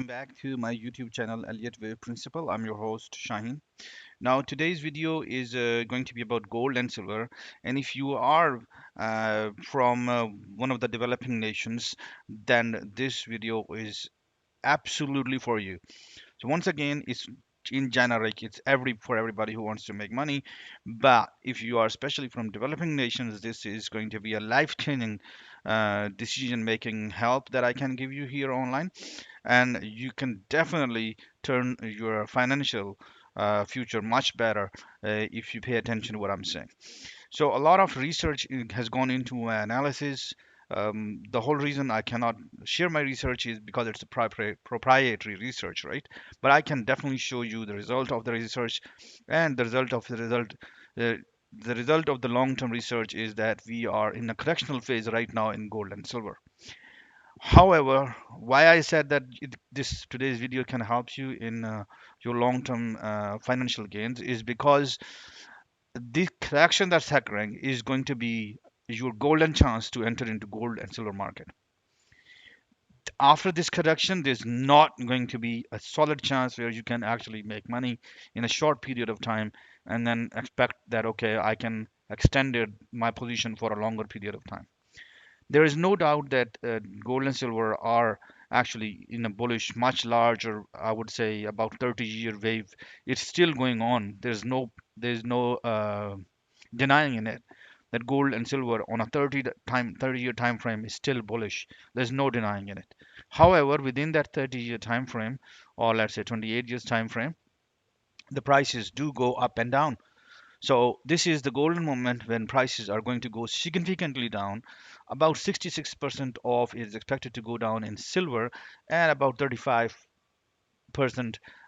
back to my YouTube channel, Elliott Wave Principle. I'm your host, Shaheen. Now, today's video is going to be about gold and silver. And if you are from one of the developing nations, then this video is absolutely for you. So once again, it's in generic, it's for everybody who wants to make money. But if you are especially from developing nations, this is going to be a life-changing decision-making help that I can give you here online, and you can definitely turn your financial future much better if you pay attention to what I'm saying. So a lot of research has gone into analysis. The whole reason I cannot share my research is because it's a proprietary research, right? But I can definitely show you the result of the research, and the result of the result. Uh, the result of the long-term research is that we are in a correctional phase right now in gold and silver. However, why I said that this today's video can help you in your long-term financial gains is because the correction that's occurring is going to be your golden chance to enter into gold and silver market. After this correction, there's not going to be a solid chance where you can actually make money in a short period of time and then expect that, okay, I can extend my position for a longer period of time. There is no doubt that gold and silver are actually in a bullish, much larger, I would say about 30-year wave. It's still going on. There's no denying in it that gold and silver on a 30-year time frame is still bullish. There's no denying in it. However, within that 30-year time frame, or let's say 28 years time frame, the prices do go up and down. So this is the golden moment when prices are going to go significantly down. About 66% of is expected to go down in silver, and about 35%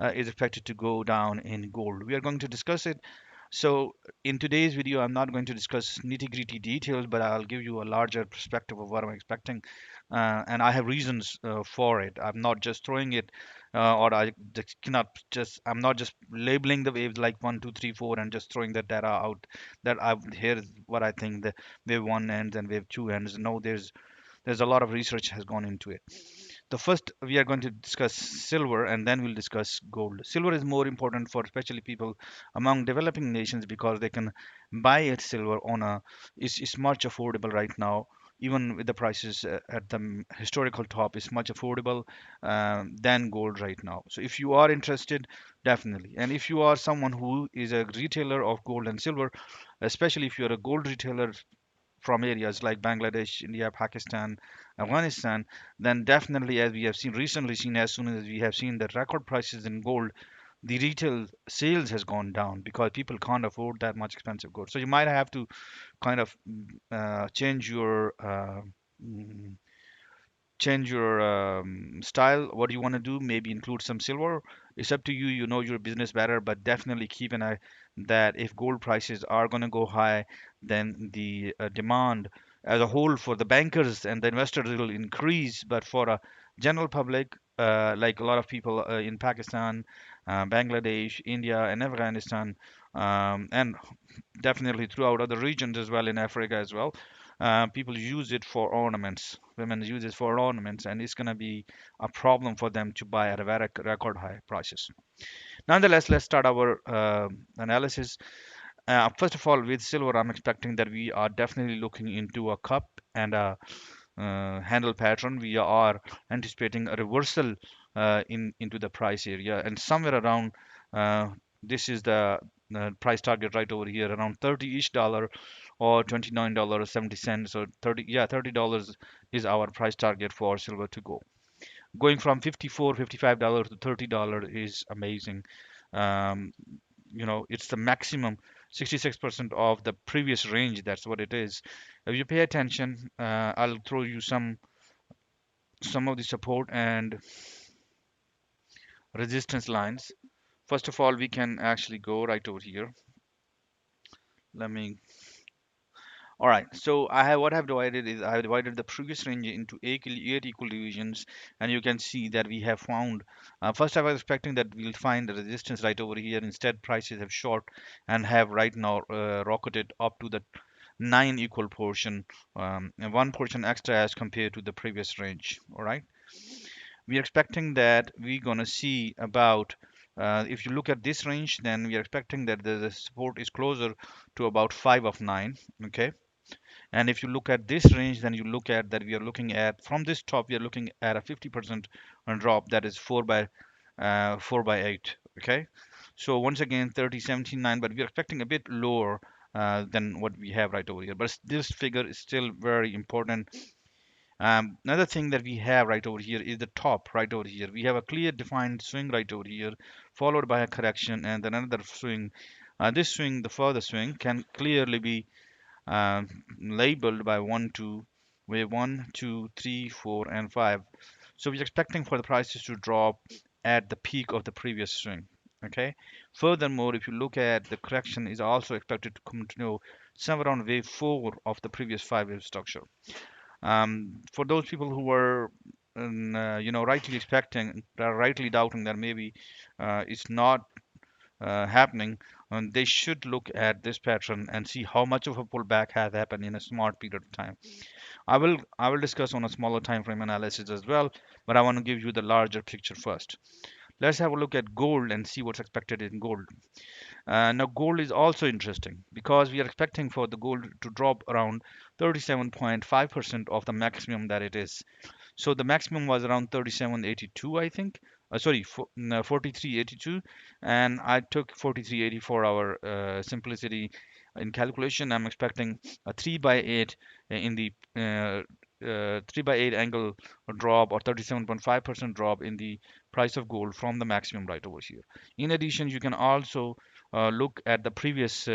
is expected to go down in gold. We are going to discuss it. So in today's video, I'm not going to discuss nitty-gritty details, but I'll give you a larger perspective of what I'm expecting, and I have reasons for it. I'm not just throwing it, or I just cannot just. I'm not just labeling the waves like one, two, three, four, and just throwing the data out. That I Here's what I think the wave one ends and wave two ends. No, there's a lot of research has gone into it. The first we are going to discuss silver, and then we'll discuss gold. Silver is more important for especially people among developing nations because they can buy it silver on a is much affordable right now. Even with the prices at the historical top, is much affordable than gold right now. So if you are interested, definitely. And if you are someone who is a retailer of gold and silver, especially if you're a gold retailer from areas like Bangladesh, India, Pakistan, Afghanistan, then definitely, as we have seen recently, seen as soon as we have seen the record prices in gold, the retail sales has gone down because people can't afford that much expensive gold. So you might have to kind of change your mm, style. What do you want to do? Maybe include some silver. It's up to you. You know your business better, but definitely keep an eye that if gold prices are going to go high, then the demand as a whole for the bankers and the investors will increase. But for a general public, like a lot of people in Pakistan, Bangladesh, India, and Afghanistan, and definitely throughout other regions as well in Africa as well. People use it for ornaments. Women use it for ornaments, and it's going to be a problem for them to buy at a very record high prices. Nonetheless, let's start our analysis. First of all, with silver, I'm expecting that we are definitely looking into a cup and a handle pattern. We are anticipating a reversal into the price area, and somewhere around uh, this is the price target right over here, around 30 each dollar or $29.70. So 30, yeah, $30 is our price target for silver to go. Going from 54, $55 to $30 is amazing. Um, it's the maximum 66% of the previous range. That's what it is. If you pay attention, I'll throw you some of the support and resistance lines. First of all, we can actually go right over here. Let me. All right. So what I've divided is I have divided the previous range into eight equal divisions, and you can see that we have found. First, I was expecting that we'll find the resistance right over here. Instead, prices have short and have right now rocketed up to the nine equal portion, and one portion extra as compared to the previous range. All right. we're expecting that we're gonna see about if you look at this range, then we are expecting that the support is closer to about 5 of 9. Okay, and if you look at this range, then you look at that we are looking at from this top, we are looking at a 50% drop, that is 4 by 8. Okay, so once again 30.79, but we are expecting a bit lower than what we have right over here, but this figure is still very important. Another thing that we have right over here is the top right over here. We have a clear defined swing right over here, followed by a correction and then another swing. This swing, the further swing, can clearly be labeled by 1, 2, wave 1, 2, 3, 4, and 5. So we're expecting for the prices to drop at the peak of the previous swing. Okay. Furthermore, if you look at the correction is also expected to continue somewhere on wave 4 of the previous 5 wave structure. For those people who were rightly expecting, rightly doubting that maybe it's not happening, they should look at this pattern and see how much of a pullback has happened in a smart period of time. I will discuss on a smaller time frame analysis as well, but I want to give you the larger picture first. Let's have a look at gold and see what's expected in gold. Now, gold is also interesting because we are expecting for the gold to drop around 37.5% of the maximum that it is. So the maximum was around 37.82, I think. Sorry, no, 43.82, and I took 43.80 for our simplicity in calculation. I'm expecting a 3 by 8 in the 3 by 8 angle drop or 37.5% drop in the price of gold from the maximum right over here. In addition, you can also look at the previous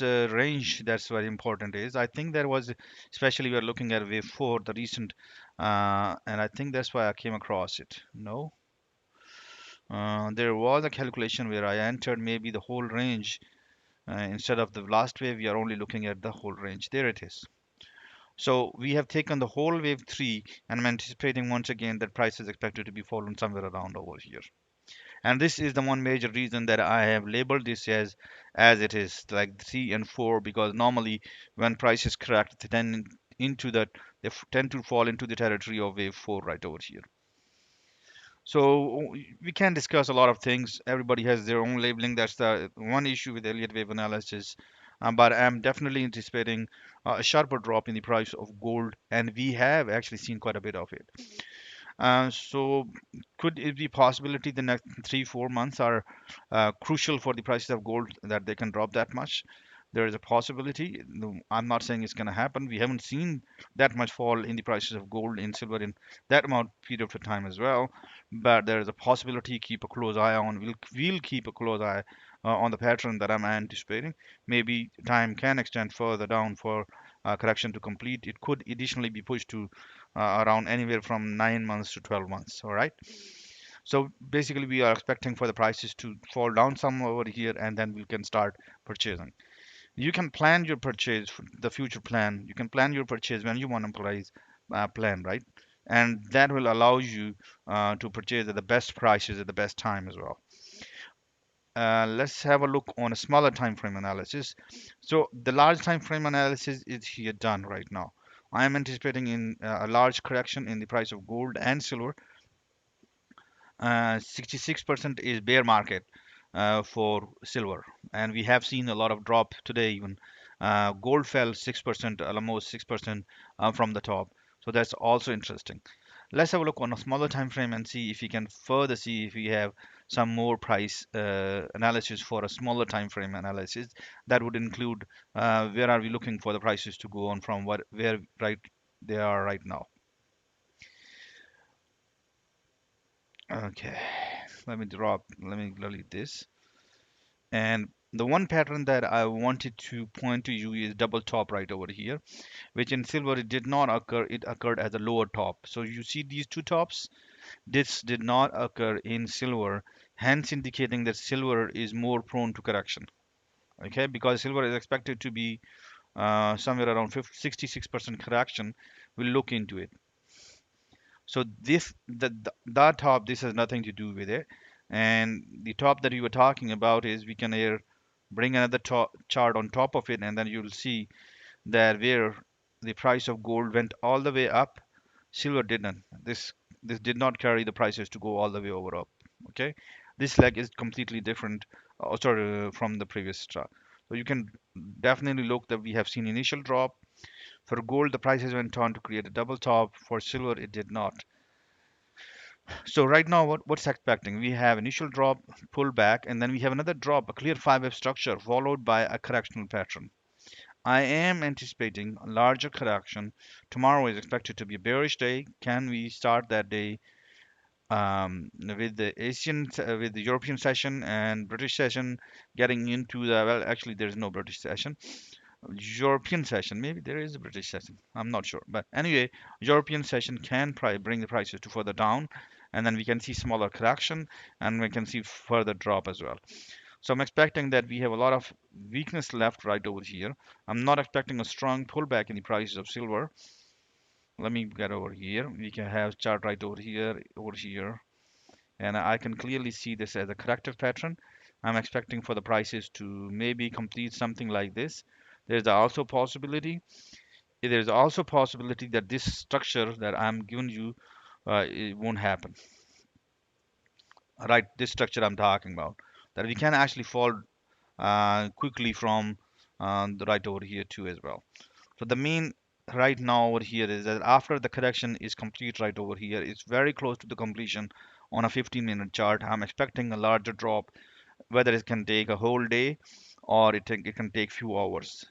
range. That's very important is I think there was, especially we are looking at wave 4, the recent, and I think that's why I came across it. No, there was a calculation where I entered maybe the whole range. Instead of the last wave, we are only looking at the whole range. There it is. So we have taken the whole wave 3, and I'm anticipating once again that price is expected to be fallen somewhere around over here. And this is the one major reason that I have labeled this as it is like 3 and 4, because normally when prices correct, they tend into that tend to fall into the territory of wave 4 right over here. So we can discuss a lot of things. Everybody has their own labeling. That's the one issue with Elliott wave analysis. But I'm definitely anticipating a sharper drop in the price of gold, and we have actually seen quite a bit of it. So could it be possibility the next 3 4 months are crucial for the prices of gold that they can drop that much? There is a possibility. No, I'm not saying it's going to happen. We haven't seen that much fall in the prices of gold and silver in that amount period of time as well. But there is a possibility. Keep a close eye on. We'll keep a close eye on the pattern that I'm anticipating. Maybe time can extend further down for correction to complete. It could additionally be pushed to around anywhere from 9 months to 12 months. All right. So basically, we are expecting for the prices to fall down some over here, and then we can start purchasing. You can plan your purchase, the future plan. You can plan your purchase when you want to plan, right? And that will allow you to purchase at the best prices at the best time as well. Let's have a look on a smaller time frame analysis. So the large time frame analysis is here done right now. I am anticipating in a large correction in the price of gold and silver. 66% is bear market for silver, and we have seen a lot of drop today. Even gold fell 6%, almost 6% from the top. So that's also interesting. Let's have a look on a smaller time frame and see if we can further see if we have some more price analysis for a smaller time frame analysis. That would include where are we looking for the prices to go on from what where right they are right now. Okay, let me delete this. And the one pattern that I wanted to point to you is double top right over here, which in silver it did not occur. It occurred as a lower top. So you see these two tops. This did not occur in silver, hence indicating that silver is more prone to correction. Okay, because silver is expected to be somewhere around 66% correction. We'll look into it. So that top, this has nothing to do with it. And the top that we were talking about is we can bring another chart on top of it, and then you'll see that where the price of gold went all the way up, silver didn't. This did not carry the prices to go all the way over up. Okay, this leg is completely different, sorry, from the previous chart. So you can definitely look that we have seen initial drop. For gold, the prices went on to create a double top. For silver, it did not. So right now, what's expecting? We have initial drop, pull back, and then we have another drop, a clear five-wave structure, followed by a correctional pattern. I am anticipating a larger correction. Tomorrow is expected to be a bearish day. Can we start that day with the with the European session and British session getting into the, well, actually, there's no British session. European session, maybe there is a British session. I'm not sure, but anyway, European session can bring the prices to further down, and then we can see smaller correction, and we can see further drop as well. So I'm expecting that we have a lot of weakness left right over here. I'm not expecting a strong pullback in the prices of silver. Let me get over here. We can have chart right over here, and I can clearly see this as a corrective pattern. I'm expecting for the prices to maybe complete something like this. There's also possibility. There's also possibility that this structure that I'm giving you, it won't happen. Right, this structure I'm talking about, that we can actually fall quickly from the right over here too as well. So the main right now over here is that after the correction is complete right over here, it's very close to the completion on a 15-minute chart. I'm expecting a larger drop, whether it can take a whole day or it can take few hours.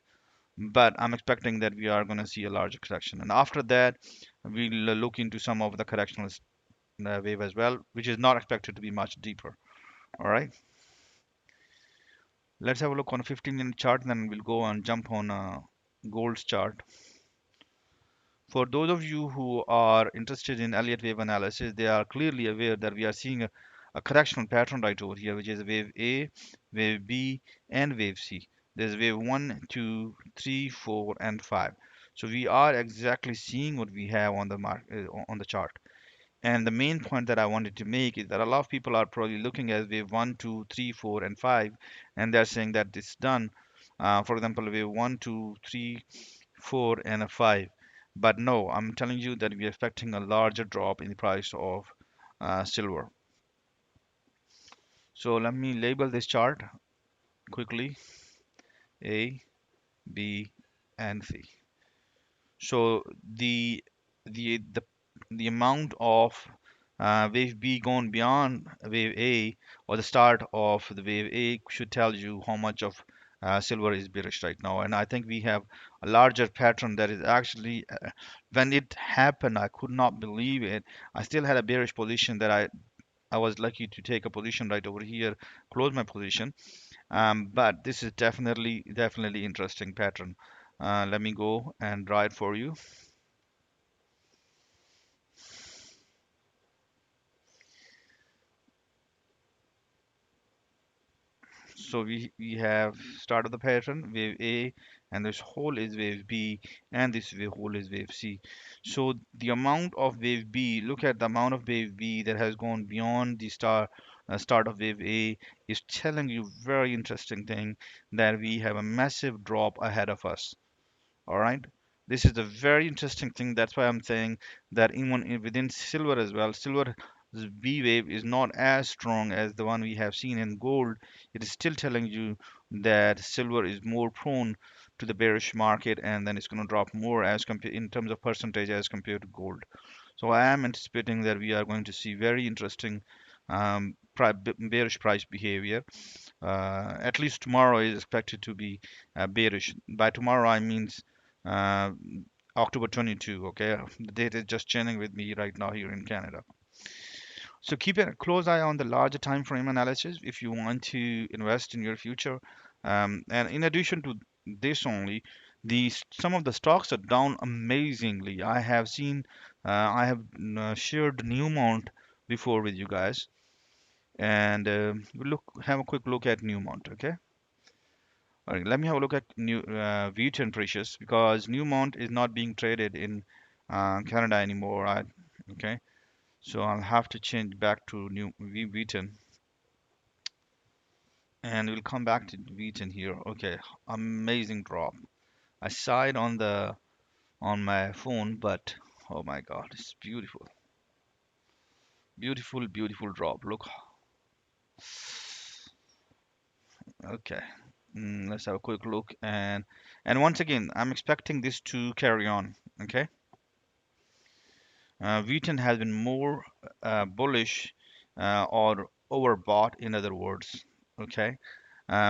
But I'm expecting that we are going to see a larger correction. And after that, we'll look into some of the correctional wave as well, which is not expected to be much deeper. All right. Let's have a look on a 15-minute chart, and then we'll go and jump on a gold's chart. For those of you who are interested in Elliott wave analysis, they are clearly aware that we are seeing a correctional pattern right over here, which is wave A, wave B, and wave C. There's wave 1, 2, 3, 4, and 5. So we are exactly seeing what we have on the on the chart. And the main point that I wanted to make is that a lot of people are probably looking at wave 1, 2, 3, 4, and 5, and they're saying that it's done. For example, wave 1, 2, 3, 4, and a 5. But no, I'm telling you that we're expecting a larger drop in the price of silver. So let me label this chart quickly: A, B, and C. So the the amount of wave B going beyond wave A, or the start of the wave A, should tell you how much of silver is bearish right now. And I think we have a larger pattern that is actually, when it happened, I could not believe it. I still had a bearish position that I was lucky to take a position right over here, close my position. But this is definitely interesting pattern. Let me go and draw it for you. So we have start of the pattern, wave A, and this hole is wave B, and this wave hole is wave C. So the amount of wave B, look at the amount of wave B that has gone beyond the start of wave A, is telling you very interesting thing, that we have a massive drop ahead of us. All right, this is a very interesting thing. That's why I'm saying that even within silver as well, silver's B wave is not as strong as the one we have seen in gold. It is still telling you that silver is more prone to the bearish market, and then it's going to drop more as compared in terms of percentage as compared to gold. So I am anticipating that we are going to see very interesting bearish price behavior. At least tomorrow is expected to be bearish. By tomorrow, I means uh, October 22. Okay, the date is just changing with me right now here in Canada. So keep a close eye on the larger time frame analysis if you want to invest in your future. And in addition to this only, some of the stocks are down amazingly. I have shared Newmont before with you guys, and we'll have a quick look at Newmont. Okay. All right, let me have a look at Wheaton Precious, because Newmont is not being traded in Canada anymore. Okay, so I'll have to change back to Wheaton, and we'll come back to Wheaton here. Okay, amazing drop. I saw it on the on my phone, but oh my God, it's beautiful, beautiful, beautiful drop. Look, okay. Let's have a quick look, and once again, I'm expecting this to carry on. Okay, Wheaton has been more bullish or overbought, in other words. Okay,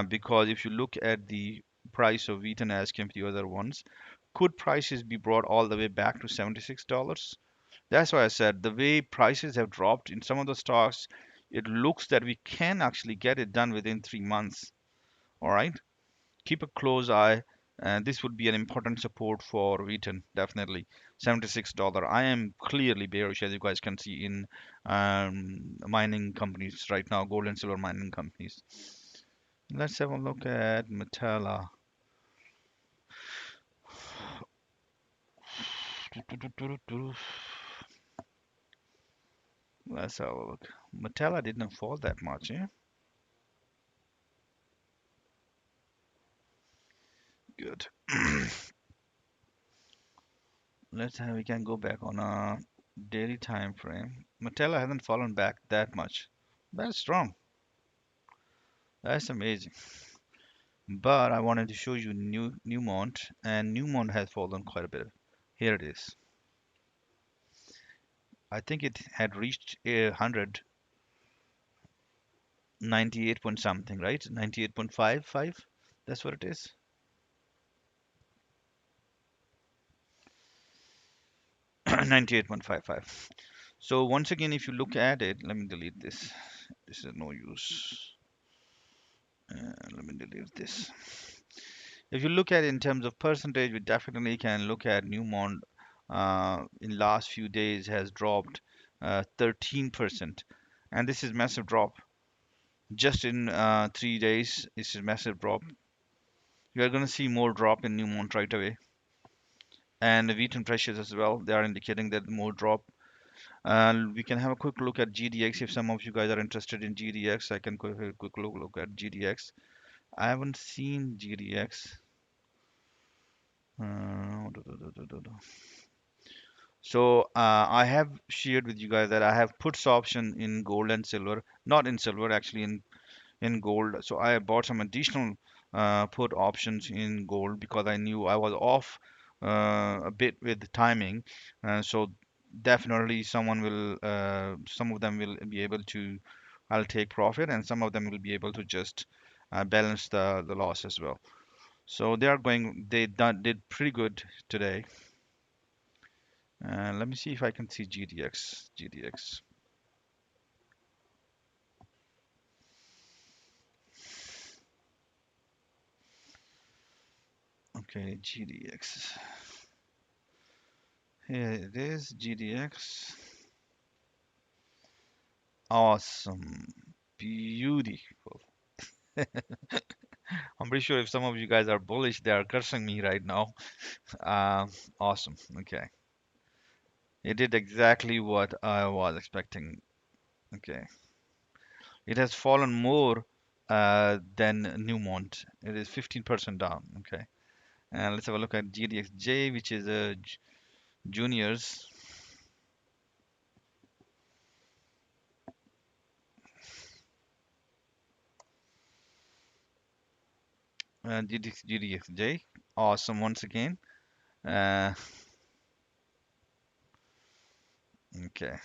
because if you look at the price of Wheaton as compared to the other ones, could prices be brought all the way back to $76? That's why I said the way prices have dropped in some of the stocks, it looks that we can actually get it done within 3 months. All right, keep a close eye. And this would be an important support for Wheaton, definitely. $76. I am clearly bearish, as you guys can see in mining companies right now, gold and silver mining companies. Let's have a look at Metalla. Let's have a look. Metalla didn't fall that much, eh? Good. Let's have we can go back on a daily time frame. Metalla hasn't fallen back that much. That's strong. That's amazing. But I wanted to show you Newmont, and Newmont has fallen quite a bit. Here it is. I think it had reached 100, 98 point something, right? 98.55. That's what it is. 98.55. So once again, if you look at it, let me delete this. This is no use. Let me delete this. If you look at it in terms of percentage, we definitely can look at Newmont in last few days has dropped 13%. And this is massive drop. Just in 3 days, this is massive drop. You are going to see more drop in Newmont right away. And the wheat and precious as well, they are indicating that more drop. We can have a quick look at GDX if some of you guys are interested in GDX. I can quick look at GDX. I haven't seen GDX. Uh, So I have shared with you guys that I have puts option in gold and silver, not in silver, actually in gold. So I bought some additional put options in gold because I knew I was off a bit with the timing. So definitely some of them will be able to, I'll take profit, and some of them will be able to just balance the loss as well. So did pretty good today. Let me see if I can see GDX. GDX. Okay, GDX. Here it is, GDX. Awesome. Beautiful. I'm pretty sure if some of you guys are bullish, they are cursing me right now. Awesome. Okay. It did exactly what I was expecting. Okay. It has fallen more than Newmont. It is 15% down. Okay. And let's have a look at GDXJ, which is a juniors. GDXJ. Awesome once again. Uh, okay.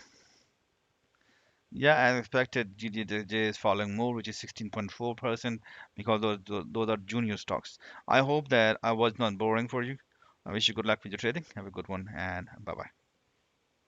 Yeah, as expected, GDXJ is falling more, which is 16.4% because those are junior stocks. I hope that I was not boring for you. I wish you good luck with your trading. Have a good one, and bye bye.